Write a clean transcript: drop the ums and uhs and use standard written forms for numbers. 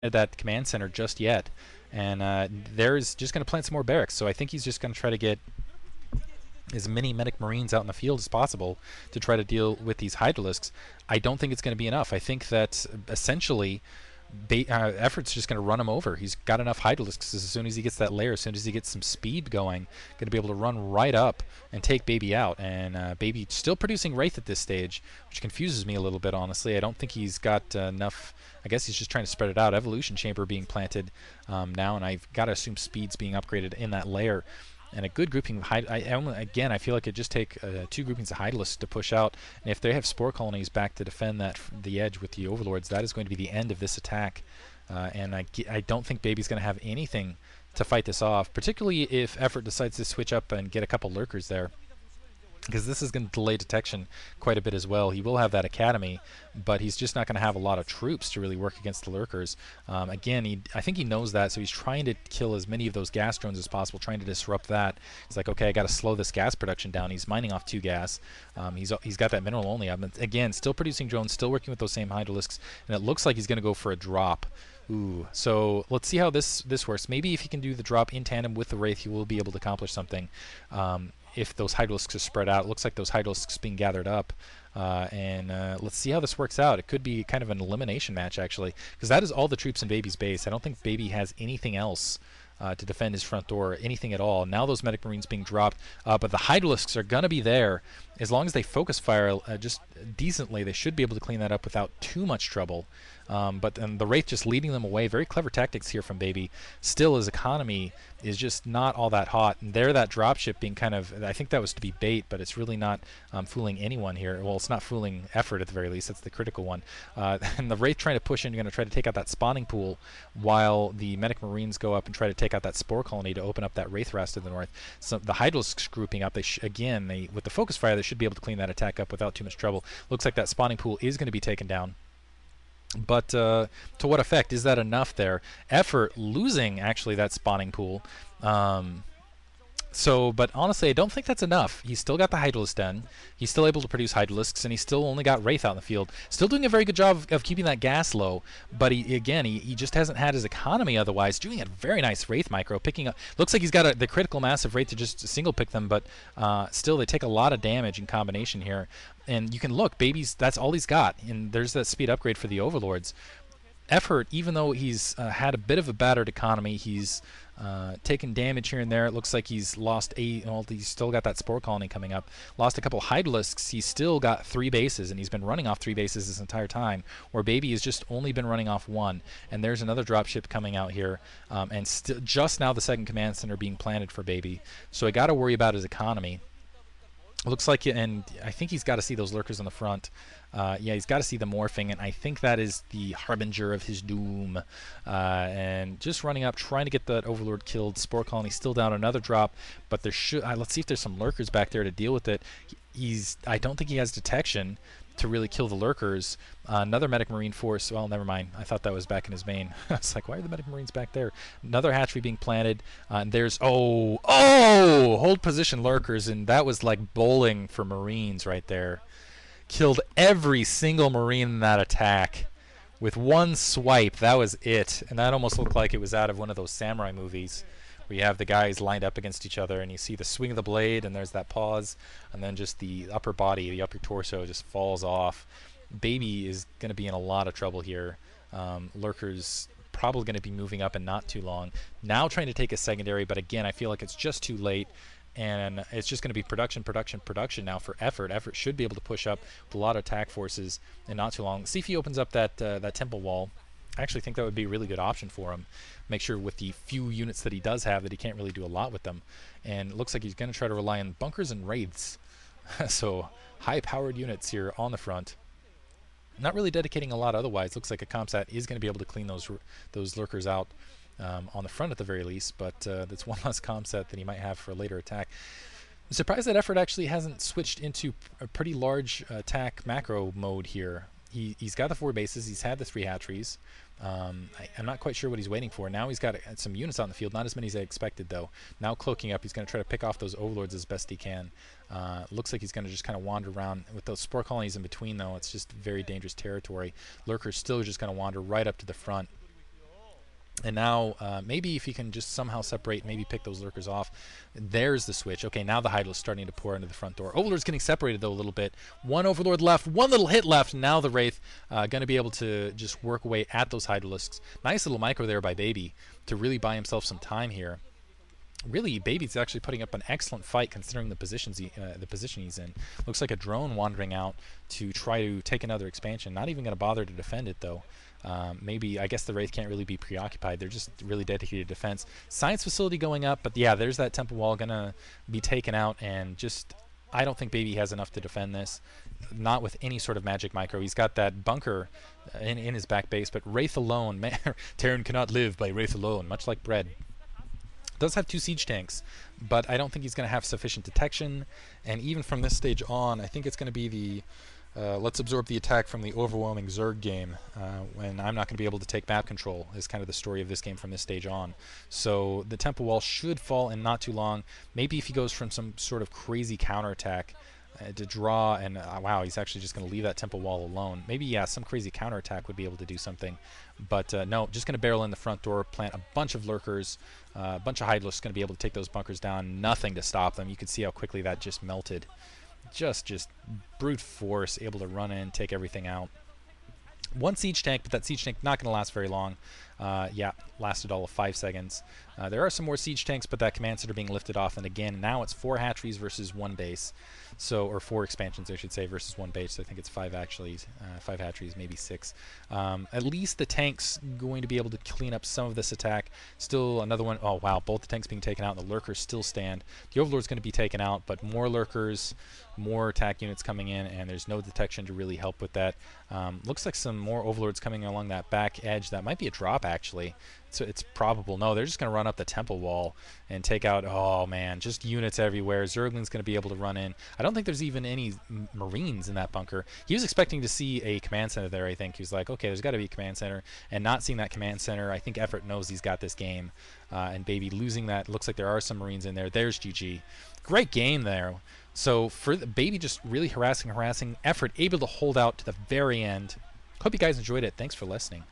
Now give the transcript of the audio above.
that command center just yet, and there's just going to plant some more barracks. So I think he's just going to try to get as many medic marines out in the field as possible to try to deal with these hydralisks. I don't think it's going to be enough. I think that essentially Effort's just going to run him over. He's got enough hydralisks as soon as he gets that layer, as soon as he gets some speed going, going to be able to run right up and take Baby out. And Baby still producing Wraith at this stage, which confuses me a little bit, honestly. I don't think he's got enough. I guess he's just trying to spread it out. Evolution Chamber being planted now, and I've got to assume speed's being upgraded in that layer. And a good grouping of again, I feel like it'd just take 2 groupings of Hydralisks to push out. And if they have Spore Colonies back to defend the edge with the Overlords, that is going to be the end of this attack. And I don't think Baby's going to have anything to fight this off, particularly if Effort decides to switch up and get a couple Lurkers there, because this is going to delay detection quite a bit as well. He will have that Academy, but he's just not going to have a lot of troops to really work against the Lurkers. Again, I think he knows that, so he's trying to kill as many of those gas drones as possible, trying to disrupt that. He's like, okay, I got to slow this gas production down. He's mining off 2 gas. He's got that mineral only. Again, still producing drones, still working with those same Hydralisks, and it looks like he's going to go for a drop. Ooh, so let's see how this works. Maybe if he can do the drop in tandem with the Wraith, he will be able to accomplish something. If those Hydralisks are spread out. It looks like those Hydralisks being gathered up. Let's see how this works out. It could be kind of an elimination match, actually, because that is all the troops in Baby's base. I don't think Baby has anything else to defend his front door, anything at all. Now those Medic Marines being dropped, but the Hydralisks are going to be there. As long as they focus fire just decently, they should be able to clean that up without too much trouble. But then the Wraith just leading them away. Very clever tactics here from Baby. Still, his economy is just not all that hot. And there, that dropship being kind of, I think that was to be bait, but it's really not fooling anyone here. Well, it's not fooling Effort at the very least. That's the critical one. And the Wraith trying to push in, going to try to take out that spawning pool, while the Medic Marines go up and try to take out that Spore Colony to open up that Wraith Rest to the north. So the Hydralisks grouping up. Again, with the focus fire, they should be able to clean that attack up without too much trouble. Looks like that spawning pool is going to be taken down. But to what effect? Is that enough there? Effort losing, actually, that spawning pool. But honestly, I don't think that's enough. He's still got the Hydralisk Den. He's still able to produce Hydralisks, and he's still only got Wraith out in the field. Still doing a very good job of keeping that gas low, but he just hasn't had his economy otherwise. Doing a very nice Wraith micro, picking up. Looks like he's got the critical mass of Wraith to just single pick them, but still they take a lot of damage in combination here. And you can look, that's all he's got. And there's that speed upgrade for the Overlords. Effort, even though he's had a bit of a battered economy, he's taken damage here and there. It looks like he's lost 8. Well, he's still got that Spore Colony coming up. Lost a couple Hydralisks. He's still got 3 bases, and he's been running off 3 bases this entire time, where Baby has just only been running off 1. And there's another dropship coming out here, and just now the second command center being planted for Baby. So I got to worry about his economy. Looks like, and I think he's got to see those Lurkers on the front. Yeah, he's got to see the morphing, and I think that is the harbinger of his doom. And just running up, trying to get that Overlord killed. Spore Colony still down, another drop, but there should. Let's see if there's some Lurkers back there to deal with it. I don't think he has detection to really kill the Lurkers. Another Medic Marine force. Well, never mind. I thought that was back in his main. I was like, why are the Medic Marines back there? Another hatchery being planted. And there's hold position Lurkers, and that was like bowling for Marines right there. Killed every single Marine in that attack with one swipe. That was it. And that almost looked like it was out of one of those samurai movies, where you have the guys lined up against each other, and you see the swing of the blade, and there's that pause, and then just the upper body, the upper torso just falls off. Baby is going to be in a lot of trouble here. Lurkers probably going to be moving up in not too long. Now trying to take a secondary, but again, I feel like it's just too late, and it's just going to be production now for Effort. Effort should be able to push up with a lot of attack forces in not too long. See if he opens up that temple wall. I actually think that would be a really good option for him. Make sure with the few units that he does have that he can't really do a lot with them. And it looks like he's going to try to rely on bunkers and wraiths. So high-powered units here on the front. Not really dedicating a lot otherwise. Looks like a ComSat is going to be able to clean those Lurkers out on the front at the very least. But that's one less ComSat that he might have for a later attack. I'm surprised that Effort actually hasn't switched into a pretty large attack macro mode here. He's got the 4 bases. He's had the 3 hatcheries. I'm not quite sure what he's waiting for. Now he's got some units out in the field. Not as many as I expected, though. Now cloaking up, he's going to try to pick off those Overlords as best he can. Looks like he's going to just kind of wander around. With those Spore Colonies in between, though, it's just very dangerous territory. Lurker's still just going to wander right up to the front. And now maybe if he can just somehow separate, maybe pick those lurkers off. There's the switch. Okay, now the Hydra's starting to pour into the front door. Overlord's getting separated, though, a little bit. One Overlord left, one little hit left. Now the Wraith going to be able to just work away at those Hydralisks. Nice little micro there by Baby to really buy himself some time here. Really, Baby's actually putting up an excellent fight considering the position he's in. Looks like a drone wandering out to try to take another expansion. Not even going to bother to defend it, though. Maybe, I guess the Wraith can't really be preoccupied. They're just really dedicated to defense. Science facility going up, but yeah, there's that temple wall going to be taken out, and just, I don't think Baby has enough to defend this. Not with any sort of magic micro. He's got that bunker in his back base, but Wraith alone, man, Terran cannot live by Wraith alone, much like bread. Does have 2 siege tanks, but I don't think he's going to have sufficient detection, and even from this stage on, I think it's going to be the let's absorb the attack from the overwhelming Zerg game when I'm not going to be able to take map control is kind of the story of this game from this stage on. So the temple wall should fall in not too long. Maybe if he goes from some sort of crazy counterattack to draw, and wow, he's actually just going to leave that temple wall alone. Maybe, yeah, some crazy counterattack would be able to do something. But no, just going to barrel in the front door, plant a bunch of lurkers, a bunch of Hydralisks going to be able to take those bunkers down. Nothing to stop them. You can see how quickly that just melted. Just brute force, able to run in, take everything out. 1 siege tank, but that siege tank not going to last very long. Yeah, lasted all of 5 seconds. There are some more siege tanks, but that command center being lifted off, and again, now it's 4 hatcheries versus 1 base. So, or 4 expansions, I should say, versus 1 base. I think it's 5 actually, 5 hatcheries, maybe 6. At least the tank's going to be able to clean up some of this attack. Still another one. Oh wow, both the tanks being taken out, and the lurkers still stand. The Overlord's going to be taken out, but more lurkers, more attack units coming in, and there's no detection to really help with that. Looks like some more Overlords coming along that back edge. That might be a drop actually. So it's probable. No, they're just going to run up the temple wall and take out, oh man, just units everywhere. Zergling's going to be able to run in. I don't think there's even any Marines in that bunker. He was expecting to see a command center there, I think. He was like, okay, there's got to be a command center. And not seeing that command center, I think Effort knows he's got this game. And Baby losing that. Looks like there are some Marines in there. There's GG. Great game there. So for the Baby just really harassing. Effort able to hold out to the very end. Hope you guys enjoyed it. Thanks for listening.